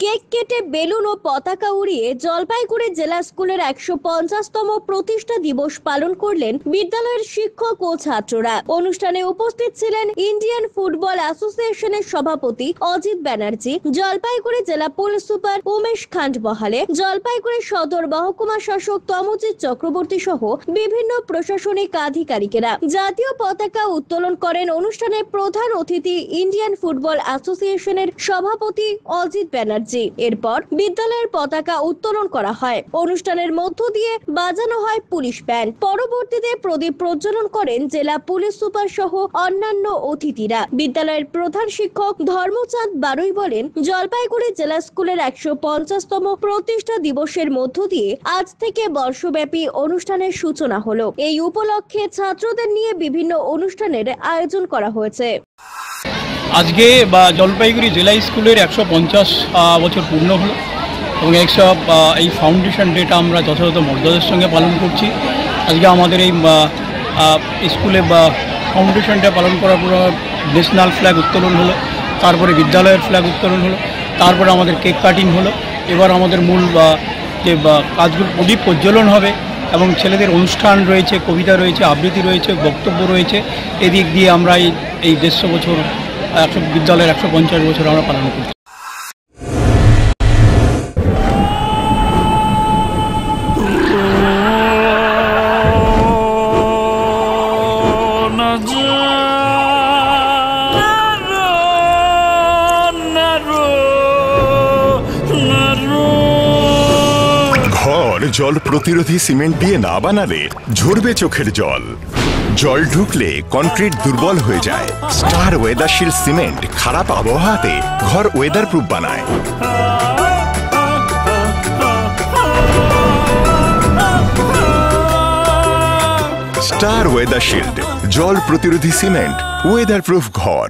Cake কেটে balloon ও পতাকা উড়িয়ে জলপাইগুড়ি জেলা স্কুলের ১৫০তম প্রতিষ্ঠা দিবস পালন করলেন বিদ্যালয়ের শিক্ষক ও ছাত্ররা। অনুষ্ঠানে উপস্থিত ছিলেন ইন্ডিয়ান ফুটবল অ্যাসোসিয়েশনের সভাপতি অজিত ব্যানার্জি, জলপাইগুড়ি জেলা পুলিশ সুপার উমেশ খান্ডবহালে, জলপাইগুড়ি সদর মহকুমা শাসক তমজিৎ চক্রবর্তী সহ বিভিন্ন প্রশাসনিক আধিকারিকেরা। জাতীয় পতাকা উত্তোলন করেন অনুষ্ঠানে প্রধান অতিথি ইন্ডিয়ান ফুটবল অ্যাসোসিয়েশনের সভাপতি অজিত ব্যানার্জি। এরপর বিদ্যালয়ের পতাকা উত্তোলন করা হয়। অনুষ্ঠানের মধ্য দিয়ে বাজানো হয় পুলিশ ব্যান্ড। পরবর্তীতে প্রদীপ প্রজ্বলন করেন জেলা পুলিশ সুপার সহ অন্যান্য অতিথিরা। বিদ্যালয়ের প্রধান শিক্ষক ধর্মচাঁদ বারুই বলেন, জলপাইগুড়ি জেলা স্কুলের ১৫০তম প্রতিষ্ঠা দিবসের মধ্য দিয়ে আজ থেকে বর্ষব্যাপী অনুষ্ঠানের সূচনা হলো। এই উপলক্ষে ছাত্রদের নিয়ে বিভিন্ন অনুষ্ঠানের আয়োজন করা হয়েছে। আজকে জলপাইগুড়ি জেলা স্কুলের ১৫০ বছর পূর্ণ হলো এবং এই ফাউন্ডেশন ডেটা আমরা যথাযথ মর্যাদার সঙ্গে পালন করছি। আজকে আমাদের এই স্কুলে ফাউন্ডেশন ডে পালন করার পর ন্যাশনাল ফ্ল্যাগ উত্তোলন হলো, তারপরে বিদ্যালয়ের ফ্ল্যাগ উত্তোলন হলো, তারপরে আমাদের কেক কাটিং হলো। এবার আমাদের মূল যে কাজগুলো প্রদীপ প্রজ্বলন হবে এবং ছেলেদের অনুষ্ঠান রয়েছে, কবিতা রয়েছে, আবৃত্তি রয়েছে, বক্তব্য রয়েছে। এদিক দিয়ে আমরা এই ১৫০ বছর বিদ্যালয়ের ১৫০ বছর আমরা পালন করছি। ঘর জল প্রতিরোধী সিমেন্ট দিয়ে না বানালে ঝরবে চোখের জল। জল ঢুকলে কনক্রিট দুর্বল হয়ে যায়। স্টার ওয়েদারশিল্ড সিমেন্ট খারাপ আবহাওয়াতে ঘর ওয়েদার প্রুফ বানায়। স্টার ওয়েদারশিল্ড জল প্রতিরোধী সিমেন্ট, ওয়েদার প্রুফ ঘর।